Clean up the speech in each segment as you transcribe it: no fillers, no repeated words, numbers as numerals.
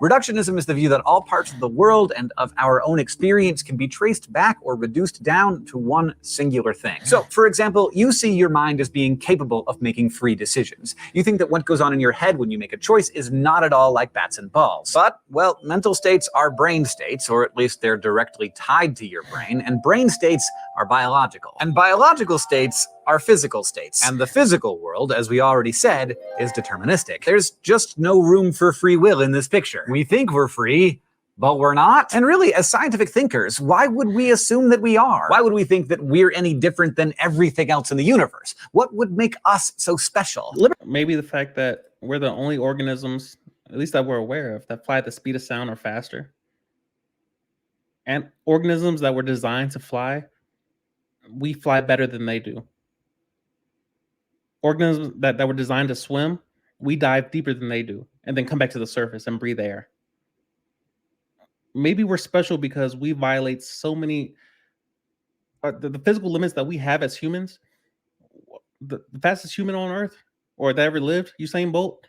Reductionism is the view that all parts of the world and of our own experience can be traced back or reduced down to one singular thing. So, for example, you see your mind as being capable of making free decisions. You think that what goes on in your head when you make a choice is not at all like bats and balls. But, well, mental states are brain states, or at least they're directly tied to your brain, and brain states are biological. And biological states are physical states. And the physical world, as we already said, is deterministic. There's just no room for free will in this picture. We think we're free, but we're not. And really, as scientific thinkers, why would we assume that we are? Why would we think that we're any different than everything else in the universe? What would make us so special? Maybe the fact that we're the only organisms, at least that we're aware of, that fly at the speed of sound or faster. And organisms that were designed to fly, we fly better than they do. Organisms that were designed to swim, we dive deeper than they do and then come back to the surface and breathe air. Maybe we're special because we violate so many the physical limits that we have as humans. The fastest human on Earth, or that ever lived, Usain Bolt,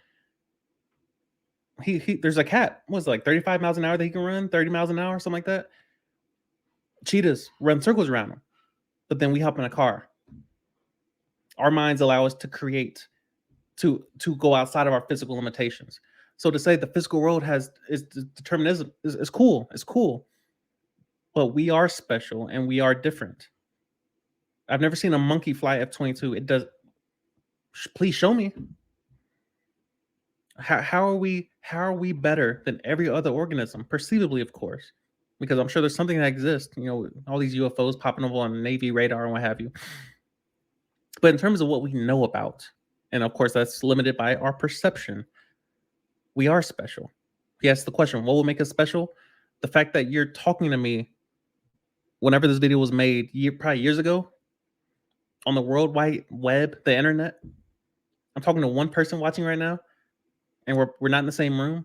he there's a cat. What's it, like 35 miles an hour that he can run, 30 miles an hour, something like that. Cheetahs run circles around him, but then we hop in a car. Our minds allow us to create, to go outside of our physical limitations. So to say the physical world is determinism is cool. It's cool. But we are special and we are different. I've never seen a monkey fly F-22. It does. Please show me. How are we better than every other organism? Perceivably, of course, because I'm sure there's something that exists. You know, all these UFOs popping up on Navy radar and what have you. But in terms of what we know about, and of course that's limited by our perception, we are special. He asked the question, what will make us special? The fact that you're talking to me whenever this video was made, probably years ago, on the World Wide Web, the internet. I'm talking to one person watching right now, and we're not in the same room.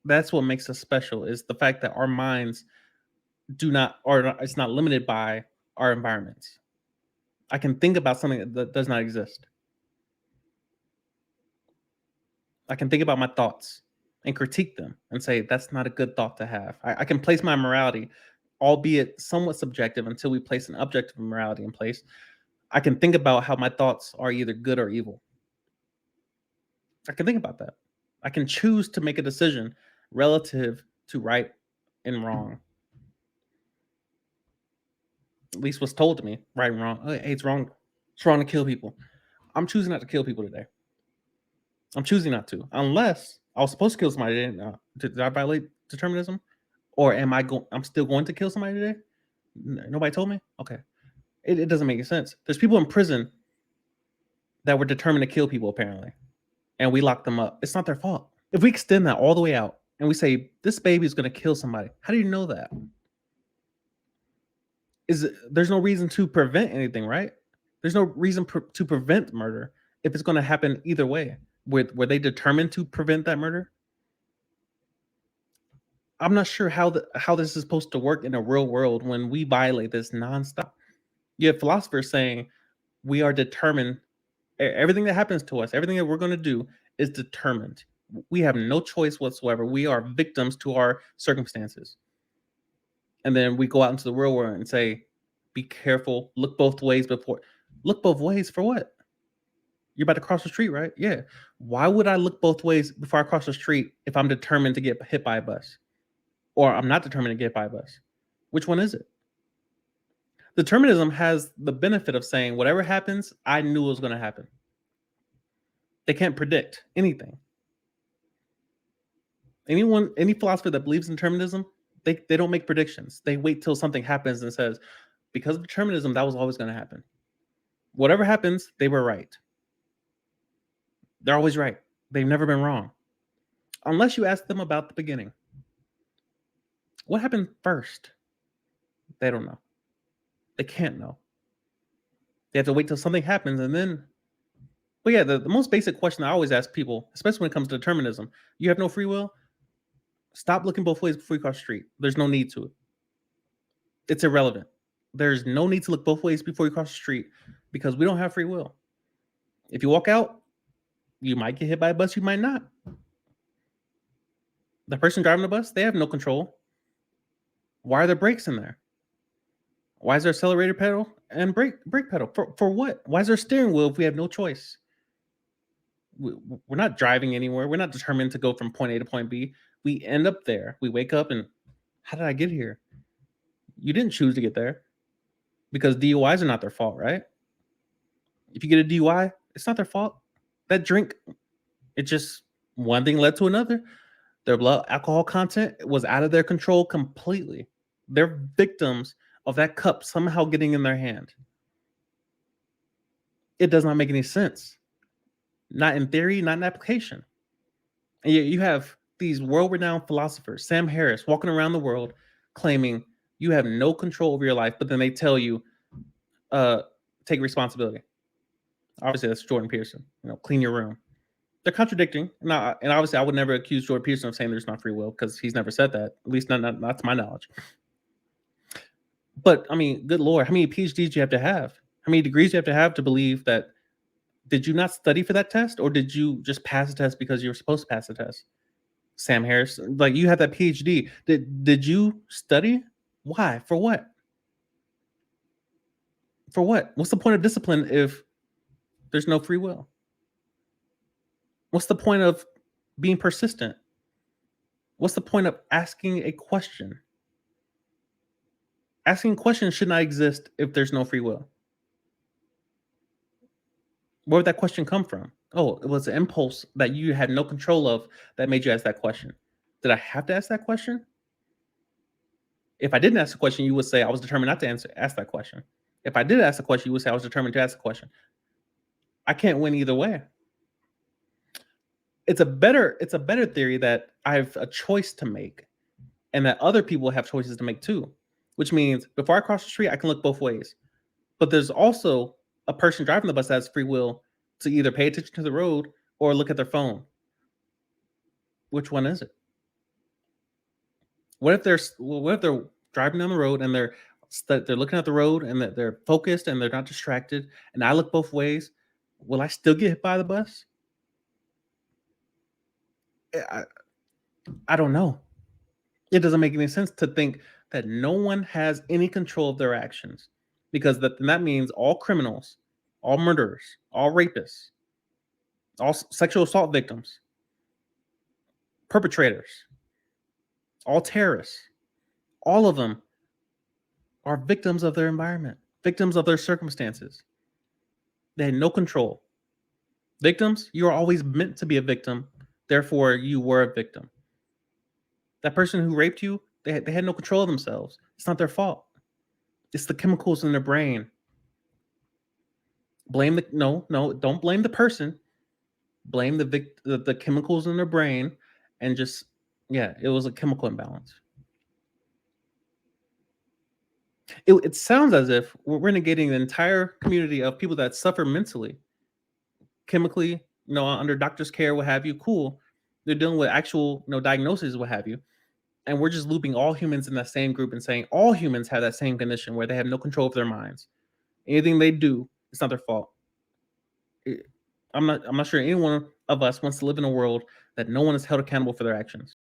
That's what makes us special, is the fact that our minds it's not limited by our environments. I can think about something that does not exist. I can think about my thoughts and critique them and say, that's not a good thought to have. I can place my morality, albeit somewhat subjective, until we place an objective morality in place. I can think about how my thoughts are either good or evil. I can think about that. I can choose to make a decision relative to right and wrong. At least what's told to me, right and wrong. Hey, it's wrong. It's wrong to kill people. I'm choosing not to kill people today. I'm choosing not to, unless I was supposed to kill somebody today. Did I violate determinism, or am I'm still going to kill somebody today? Nobody told me. Okay, it doesn't make any sense. There's people in prison that were determined to kill people apparently, and we locked them up. It's not their fault. If we extend that all the way out and we say this baby is going to kill somebody, how do you know that? There's no reason to prevent anything, right? There's no reason to prevent murder if it's going to happen either way. Were they determined to prevent that murder? I'm not sure how this is supposed to work in a real world when we violate this nonstop. You have philosophers saying we are determined. Everything that happens to us, everything that we're going to do is determined. We have no choice whatsoever. We are victims to our circumstances. And then we go out into the real world and say, be careful, look both ways before. Look both ways for what? You're about to cross the street, right? Yeah. Why would I look both ways before I cross the street if I'm determined to get hit by a bus? Or I'm not determined to get hit by a bus? Which one is it? Determinism has the benefit of saying whatever happens, I knew it was going to happen. They can't predict anything. Any philosopher that believes in determinism, they don't make predictions. They wait till something happens and says, because of determinism, that was always going to happen. Whatever happens, they were right. They're always right. They've never been wrong. Unless you ask them about the beginning. What happened first? They don't know. They can't know. They have to wait till something happens and then. But yeah, the most basic question I always ask people, especially when it comes to determinism, you have no free will? Stop looking both ways before you cross the street. There's no need to. It's irrelevant. There's no need to look both ways before you cross the street because we don't have free will. If you walk out, you might get hit by a bus, you might not. The person driving the bus, they have no control. Why are there brakes in there? Why is there accelerator pedal and brake pedal? For what? Why is there a steering wheel if we have no choice? We're not driving anywhere. We're not determined to go from point A to point B. We end up there. We wake up and how did I get here? You didn't choose to get there because DUIs are not their fault, right? If you get a DUI, it's not their fault. That drink, it just one thing led to another. Their blood alcohol content was out of their control completely. They're victims of that cup somehow getting in their hand. It does not make any sense. Not in theory, not in application. And yet you have these world-renowned philosophers, Sam Harris, walking around the world claiming you have no control over your life, but then they tell you, take responsibility. Obviously, that's Jordan Peterson. Clean your room. They're contradicting. And obviously, I would never accuse Jordan Peterson of saying there's not free will because he's never said that, at least not to my knowledge. But, I mean, good Lord, how many PhDs do you have to have? How many degrees do you have to believe that? Did you not study for that test, or did you just pass the test because you were supposed to pass the test? Sam Harris, like you have that PhD. Did you study? Why? For what? For what? What's the point of discipline if there's no free will? What's the point of being persistent? What's the point of asking a question? Asking questions should not exist if there's no free will. Where would that question come from? Oh, it was an impulse that you had no control of that made you ask that question. Did I have to ask that question? If I didn't ask the question, you would say I was determined not to ask that question. If I did ask the question, you would say I was determined to ask the question. I can't win either way. It's a better theory that I have a choice to make and that other people have choices to make too, which means before I cross the street, I can look both ways. But there's also a person driving the bus that has free will to either pay attention to the road or look at their phone. Which one is it? What if they're driving down the road and they're looking at the road and they're focused and they're not distracted, and I look both ways? Will I still get hit by the bus? I don't know. It doesn't make any sense to think that no one has any control of their actions, because that means all criminals, all murderers, all rapists, all sexual assault victims, perpetrators, all terrorists, all of them are victims of their environment, victims of their circumstances. They had no control. Victims, you're always meant to be a victim. Therefore, you were a victim. That person who raped you, they had no control of themselves. It's not their fault. It's the chemicals in their brain. Don't blame the person. Blame the chemicals in their brain, and just, it was a chemical imbalance. It sounds as if we're renegating the entire community of people that suffer mentally, chemically, under doctor's care, what have you. Cool. They're dealing with actual, diagnoses, what have you. And we're just looping all humans in that same group and saying all humans have that same condition where they have no control of their minds. Anything they do, it's not their fault. I'm not sure any one of us wants to live in a world that no one is held accountable for their actions.